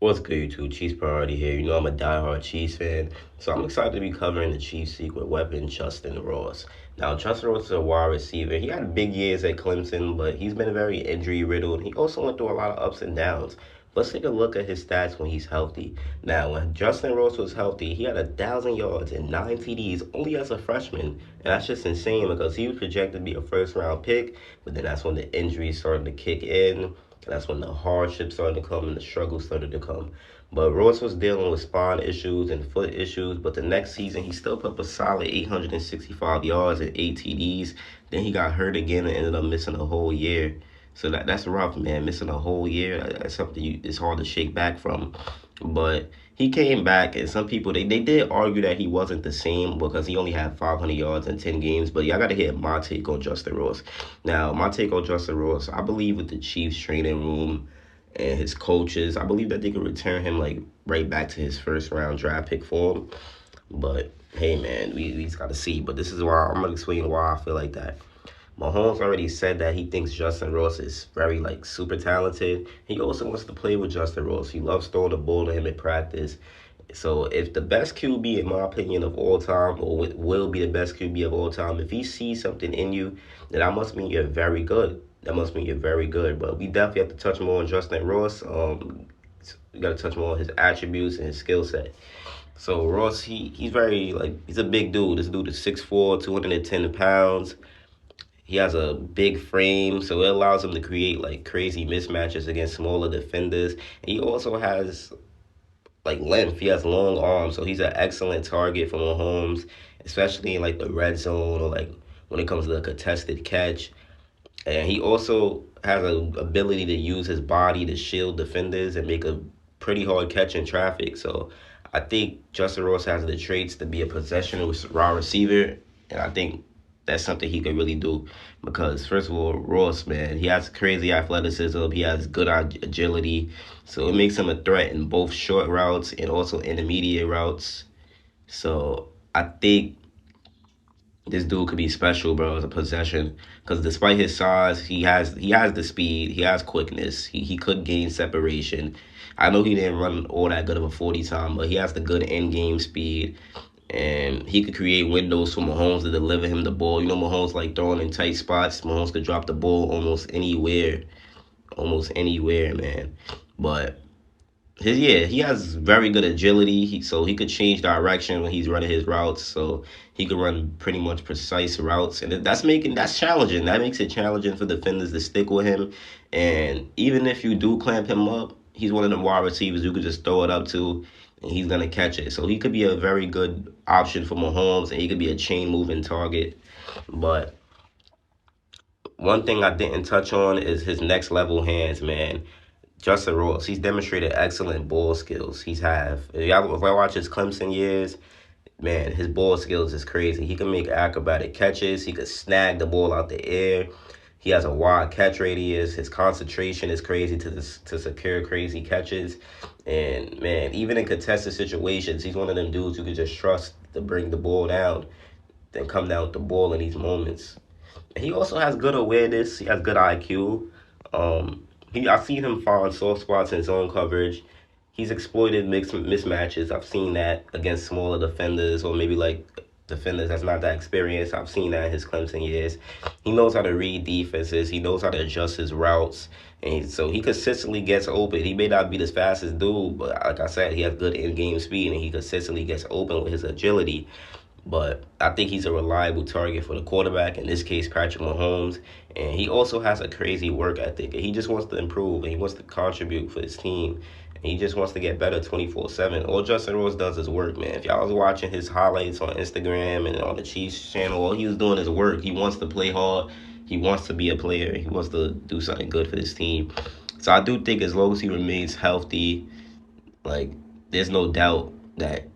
What's good, YouTube? Chiefs Priority here. You know I'm a diehard Chiefs fan, so I'm excited to be covering the Chiefs' secret weapon, Justyn Ross. Now, Justyn Ross is a wide receiver. He had big years at Clemson, but he's been very injury riddled. He also went through a lot of ups and downs. Let's take a look at his stats when he's healthy. Now, when Justyn Ross was healthy, he had 1,000 yards and 9 TDs only as a freshman, and that's just insane because he was projected to be a first-round pick, but then that's when the injuries started to kick in. That's when the hardships started to come and the struggles started to come. But Royce was dealing with spine issues and foot issues. But the next season, he still put up a solid 865 yards and 8 TDs. Then he got hurt again and ended up missing a whole year. So that's rough, man. Missing a whole year, that's something it's hard to shake back from. But he came back, and some people they did argue that he wasn't the same because he only had 500 yards in 10 games. But y'all got to hear my take on Justyn Ross. Now, my take on Justyn Ross, I believe with the Chiefs training room and his coaches, I believe that they could return him like right back to his first round draft pick form. But hey, man, we just got to see. But this is why I'm gonna explain why I feel like that. Mahomes already said that he thinks Justyn Ross is very like super talented. He also wants to play with Justyn Ross. He loves throwing the ball to him in practice. So if the best QB, in my opinion, of all time, or will be the best QB of all time, if he sees something in you, then that must mean you're very good. That must mean you're very good. But we definitely have to touch more on Justyn Ross. We got to touch more on his attributes and his skill set. So Ross, he's very like he's a big dude. This dude is 6'4", 210 pounds. He has a big frame, so it allows him to create like crazy mismatches against smaller defenders. And he also has like length. He has long arms, so he's an excellent target for Mahomes, especially in like the red zone or like when it comes to the contested catch. And he also has an ability to use his body to shield defenders and make a pretty hard catch in traffic. So I think Justyn Ross has the traits to be a possession raw receiver, and I think that's something he could really do because first of all, Ross, man, he has crazy athleticism. He has good agility, so it makes him a threat in both short routes and also intermediate routes. So I think this dude could be special, bro, as a possession. Because despite his size, he has the speed, he has quickness, he could gain separation. I know he didn't run all that good of a 40 time, but he has the good end game speed. And he could create windows for Mahomes to deliver him the ball. You know, Mahomes like throwing in tight spots. Mahomes could drop the ball almost anywhere, man. But he has very good agility. So he could change direction when he's running his routes. So he could run pretty much precise routes, and that's challenging. That makes it challenging for defenders to stick with him. And even if you do clamp him up, he's one of the wide receivers you could just throw it up to, and he's gonna catch it. So he could be a very good option for Mahomes, and he could be a chain moving target. But one thing I didn't touch on is his next level hands, man. Justyn Ross, he's demonstrated excellent ball skills. If I watch his Clemson years, man, his ball skills is crazy. He can make acrobatic catches. He could snag the ball out the air. He has a wide catch radius. His concentration is crazy to secure crazy catches. And man, even in contested situations, he's one of them dudes you could just trust to bring the ball down, then come down with the ball in these moments. He also has good awareness. He has good IQ. I've seen him find soft spots in zone coverage. He's exploited mixed mismatches. I've seen that against smaller defenders or maybe like defenders that's not that experienced. I've seen that in his Clemson years. He knows how to read defenses. He knows how to adjust his routes. And so he consistently gets open. He may not be the fastest dude, but like I said, he has good in-game speed and he consistently gets open with his agility. But I think he's a reliable target for the quarterback, in this case, Patrick Mahomes. And he also has a crazy work ethic. He just wants to improve and he wants to contribute for his team. And he just wants to get better 24/7. All Justyn Ross does is work, man. If y'all was watching his highlights on Instagram and on the Chiefs channel, all he was doing is work. He wants to play hard. He wants to be a player. He wants to do something good for this team. So I do think as long as he remains healthy, like, there's no doubt that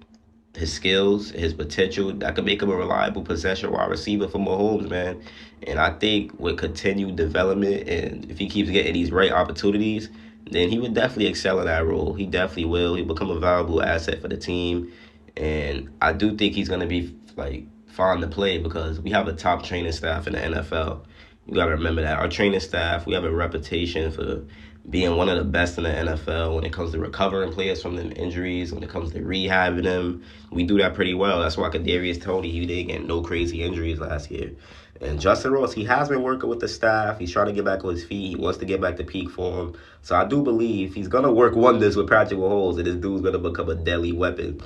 his skills, his potential, that could make him a reliable possession wide receiver for Mahomes, man. And I think with continued development and if he keeps getting these right opportunities, then he would definitely excel in that role. He definitely will. He'll become a valuable asset for the team. And I do think he's going to be like fun to play because we have a top training staff in the NFL. You got to remember that. Our training staff, we have a reputation for being one of the best in the NFL when it comes to recovering players from them injuries, when it comes to rehabbing them. We do that pretty well. That's why Kadarius Toney, he didn't get no crazy injuries last year. And Justyn Ross, he has been working with the staff. He's trying to get back on his feet. He wants to get back to peak form. So I do believe he's going to work wonders with Patrick Mahomes, and this dude's going to become a deadly weapon.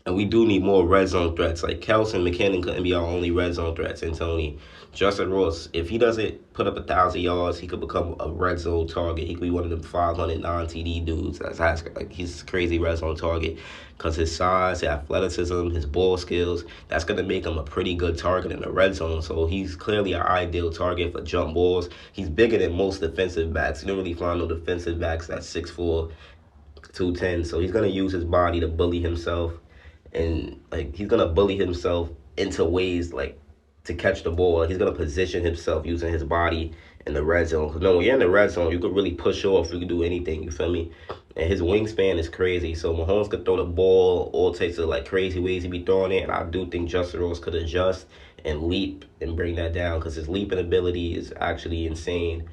And we do need more red zone threats. Like Kelson McKinnon couldn't be our only red zone threats. And Tony, Justyn Ross, if he doesn't put up 1,000 yards, he could become a red zone target. He could be one of them 500 non-TD dudes. He's a crazy red zone target because his size, his athleticism, his ball skills, that's going to make him a pretty good target in the red zone. So he's clearly an ideal target for jump balls. He's bigger than most defensive backs. You don't really find no defensive backs that's 6'4", 210. So he's going to use his body to bully himself. And like he's gonna bully himself into ways like to catch the ball. He's gonna position himself using his body in the red zone. Cause no, when you're in the red zone, you could really push off. You can do anything. You feel me? And his wingspan is crazy. So Mahomes could throw the ball all types of like crazy ways he be throwing it. And I do think Justyn Ross could adjust and leap and bring that down because his leaping ability is actually insane.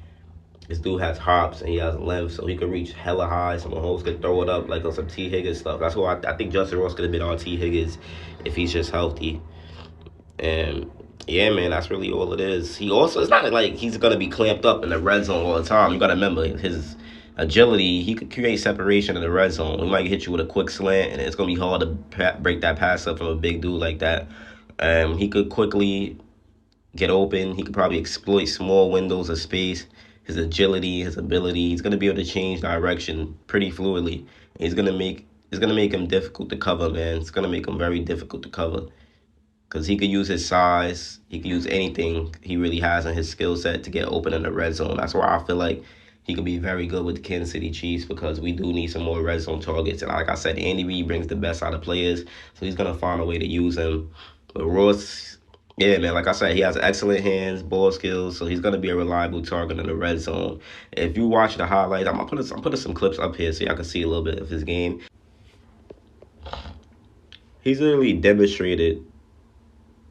This dude has hops and he has length, so he could reach hella high. Some Mahomes could throw it up like on some T. Higgins stuff. That's why I think Justyn Ross could have been on T. Higgins if he's just healthy. And yeah, man, that's really all it is. He also, it's not like he's going to be clamped up in the red zone all the time. You got to remember his agility. He could create separation in the red zone. He might hit you with a quick slant, and it's going to be hard to break that pass up from a big dude like that. He could quickly get open. He could probably exploit small windows of space. His agility, his ability, he's gonna be able to change direction pretty fluidly. It's gonna make him difficult to cover, man. It's gonna make him very difficult to cover because he could use his size, he could use anything he really has in his skill set to get open in the red zone. That's why I feel like he could be very good with the Kansas City Chiefs because we do need some more red zone targets. And like I said, Andy Reid brings the best out of players, so he's gonna find a way to use him. But Ross. Yeah, man, like I said, he has excellent hands, ball skills, so he's going to be a reliable target in the red zone. If you watch the highlights, I'm putting some clips up here so y'all can see a little bit of his game. He's literally demonstrated,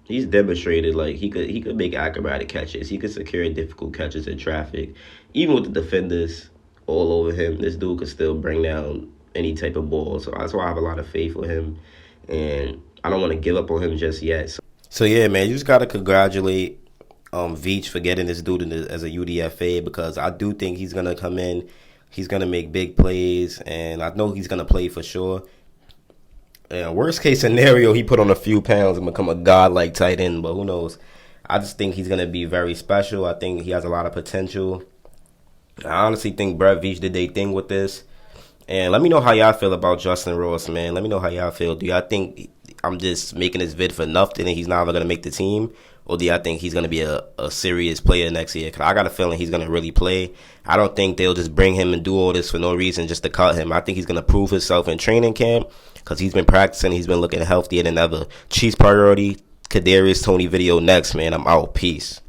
like he could make acrobatic catches. He could secure difficult catches in traffic. Even with the defenders all over him, this dude could still bring down any type of ball. So that's why I have a lot of faith with him, and I don't want to give up on him just yet. So yeah, man, you just gotta congratulate Veach for getting this dude as a UDFA because I do think he's gonna come in, he's gonna make big plays, and I know he's gonna play for sure. And worst case scenario, he put on a few pounds and become a godlike tight end, but who knows? I just think he's gonna be very special. I think he has a lot of potential. I honestly think Brett Veach did their thing with this. And let me know how y'all feel about Justyn Ross, man. Let me know how y'all feel. Do y'all think I'm just making this vid for nothing and he's not going to make the team? Or do y'all think he's going to be a serious player next year? Because I got a feeling he's going to really play. I don't think they'll just bring him and do all this for no reason just to cut him. I think he's going to prove himself in training camp because he's been practicing. He's been looking healthier than ever. Chiefs priority, Kadarius Toney video next, man. I'm out. Peace.